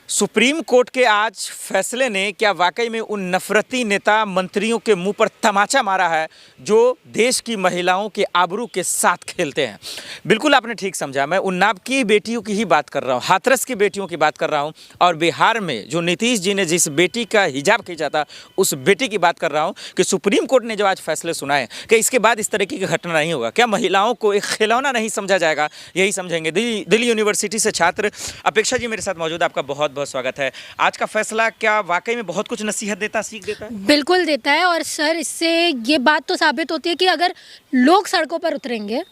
Supreme court के आज फैसले ने क्या वाकई में उन नफरती नेता मंत्रियों के मुंह पर तमाचा मारा है जो देश की महिलाओं के आबरू के साथ खेलते हैं। बिल्कुल आपने ठीक समझा, मैं उन्नाव की बेटियों की ही बात कर रहा हूँ, हाथरस की बेटियों की बात कर रहा हूँ और बिहार में जो नीतीश जी ने जिस बेटी का हिजाब खींचा था उस बेटी की बात कर रहा हूँ कि सुप्रीम कोर्ट ने जो आज फैसले सुनाए कि इसके बाद इस तरीके की घटना नहीं होगा। क्या महिलाओं को एक खिलौना नहीं समझा जाएगा? यही समझेंगे। दिल्ली यूनिवर्सिटी से छात्र अपेक्षा जी मेरे साथ मौजूद, आपका बहुत बहुत स्वागत है। आज का फैसला क्या वाकई में बहुत कुछ नसीहत देता, सीख देता है? बिल्कुल देता है। और सर, इससे ये बात तो साबित होती है कि अगर लोग सड़कों पर उतरेंगे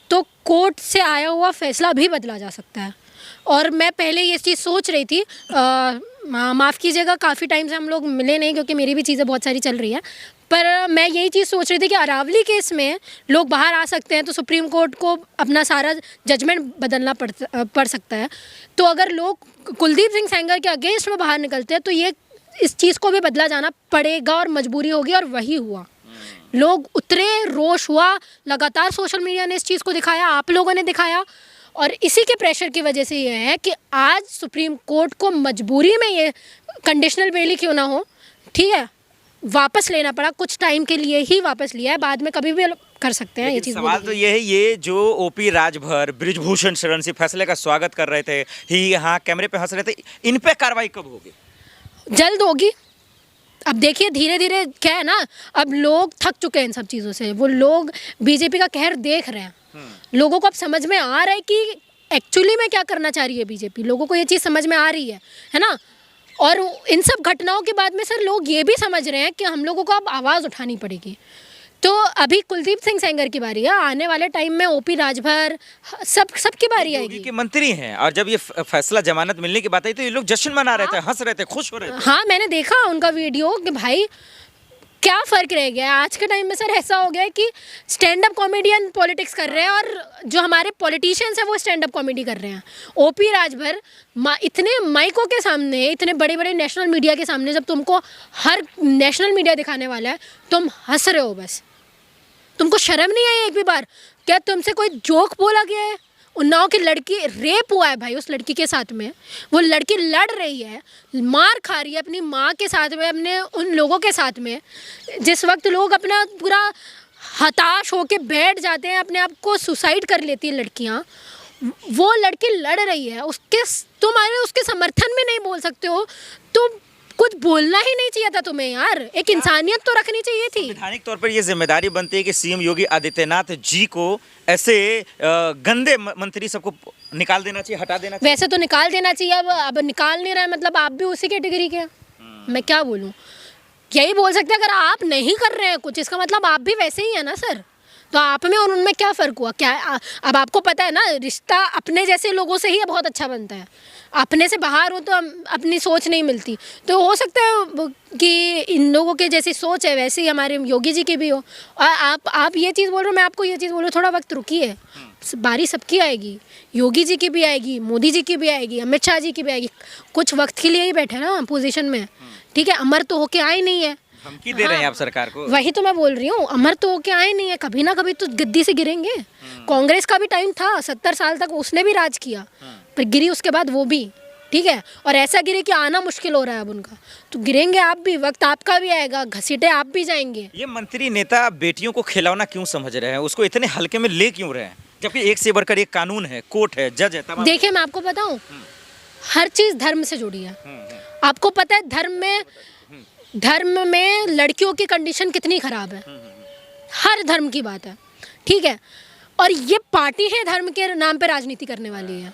तो कोर्ट से आया हुआ फैसला भी बदला जा सकता है। और मैं पहले ये चीज़ सोच रही थी, माफ़ कीजिएगा काफ़ी टाइम से हम लोग मिले नहीं क्योंकि मेरी भी चीज़ें बहुत सारी चल रही हैं, पर मैं यही चीज़ सोच रही थी कि अरावली केस में लोग बाहर आ सकते हैं तो सुप्रीम कोर्ट को अपना सारा जजमेंट बदलना पड़ सकता है। तो अगर लोग कुलदीप सिंह सेंगर के अगेंस्ट में बाहर निकलते हैं तो ये इस चीज़ को भी बदला जाना पड़ेगा और मजबूरी होगी, और वही हुआ। लोग उतरे, रोष हुआ, लगातार सोशल मीडिया ने इस चीज़ को दिखाया, आप लोगों ने दिखाया, और इसी के प्रेशर की वजह से ये है कि आज सुप्रीम कोर्ट को मजबूरी में ये कंडीशनल बेल ही क्यों ना हो, ठीक है, वापस लेना पड़ा। कुछ टाइम के लिए ही वापस लिया है, बाद में कभी भी कर सकते हैं ये चीज़। सवाल तो ये है, ये जो ओपी राजभर, बृजभूषण शरण सिंह फैसले का स्वागत कर रहे थे, ही यहाँ कैमरे पे हंस रहे थे, इन पे कार्रवाई कब होगी? जल्द होगी। अब देखिए धीरे धीरे क्या है ना, अब लोग थक चुके हैं इन सब चीज़ों से। वो लोग बीजेपी का कहर देख रहे हैं। लोगों को अब समझ में आ रहा है कि एक्चुअली में क्या करना चाह रही है बीजेपी। लोगों को ये चीज़ समझ में आ रही है ना। और इन सब घटनाओं के बाद में सर लोग ये भी समझ रहे हैं कि हम लोगों को अब आवाज़ उठानी पड़ेगी। तो अभी कुलदीप सिंह सेंगर की बारी है, आने वाले टाइम में ओपी राजभर सबकी बारी आएगी। के मंत्री हैं और जब ये फैसला जमानत मिलने की बात आई तो ये लोग जश्न मना रहे थे, हंस रहे थे, खुश हो रहे थे। हाँ, मैंने देखा उनका वीडियो कि भाई क्या फ़र्क रह गया है आज के टाइम में। सर ऐसा हो गया है कि स्टैंड अप कॉमेडियन पॉलिटिक्स कर रहे हैं और जो हमारे पॉलिटिशियंस हैं वो स्टैंड अप कॉमेडी कर रहे हैं। ओपी राजभर इतने माइकों के सामने, इतने बड़े बड़े नेशनल मीडिया के सामने, जब तुमको हर नेशनल मीडिया दिखाने वाला है, तुम हंस रहे हो बस। तुमको शर्म नहीं आई एक भी बार? क्या तुमसे कोई जोक बोला गया है? उन्नाव की लड़की रेप हुआ है भाई, उस लड़की के साथ में वो लड़की लड़ रही है, मार खा रही है अपनी माँ के साथ में, अपने उन लोगों के साथ में। जिस वक्त लोग अपना पूरा हताश होके बैठ जाते हैं, अपने आप को सुसाइड कर लेती है लड़कियाँ, वो लड़की लड़ रही है, तुम्हारे उसके समर्थन में नहीं बोल सकते हो। तो कुछ बोलना ही नहीं चाहिए था तुम्हें यार, एक इंसानियत तो रखनी चाहिए थी। संवैधानिक तौर पर ये जिम्मेदारी बनती है कि सीएम योगी आदित्यनाथ जी को ऐसे गंदे मंत्री सबको निकाल देना चाहिए, हटा देना चाहिए। वैसे तो निकाल देना चाहिए, अब निकाल नहीं रहा है, मतलब आप भी उसी कैटेगरी के। मैं क्या बोलूँ, यही बोल सकते हैं अगर आप नहीं कर रहे हैं कुछ, इसका मतलब आप भी वैसे ही है ना सर। तो आप में और उनमें क्या फ़र्क हुआ? क्या अब आपको पता है ना, रिश्ता अपने जैसे लोगों से ही बहुत अच्छा बनता है। अपने से बाहर हो तो अपनी सोच नहीं मिलती। तो हो सकता है कि इन लोगों के जैसी सोच है वैसे ही हमारे योगी जी की भी हो। और आप ये चीज़ बोल रहे हो, मैं आपको ये चीज़ बोल रहा हूँ, थोड़ा वक्त रुकिए, बारी सबकी आएगी। योगी जी की भी आएगी, मोदी जी की भी आएगी, अमित शाह जी की भी आएगी। कुछ वक्त के लिए ही बैठे ना पोजीशन में, ठीक है, अमर तो होके आए नहीं है। धमकी दे रहे हैं आप सरकार को। वही तो मैं बोल रही हूँ, अमर तो होके आए नहीं है, कभी ना कभी तो गद्दी से गिरेंगे। कांग्रेस का भी टाइम था, 70 साल तक उसने भी राज किया, पर गिरी उसके बाद वो भी, ठीक है। और ऐसा गिरे कि आना मुश्किल हो रहा है अब उनका, तो गिरेंगे आप भी, वक्त आपका भी आएगा, घसीटे आप भी जाएंगे। ये मंत्री नेता बेटियों को खिलौना क्यों समझ रहे हैं, उसको इतने हल्के में ले क्यों रहे हैं, जबकि एक से बढ़कर एक कानून है, कोर्ट है, जज है। देखिए मैं आपको बताऊं, हर चीज़ धर्म से जुड़ी है। आपको पता है धर्म में लड़कियों की कंडीशन कितनी खराब है, हर धर्म की बात है, ठीक है। और ये पार्टी है धर्म के नाम पे राजनीति करने वाली है।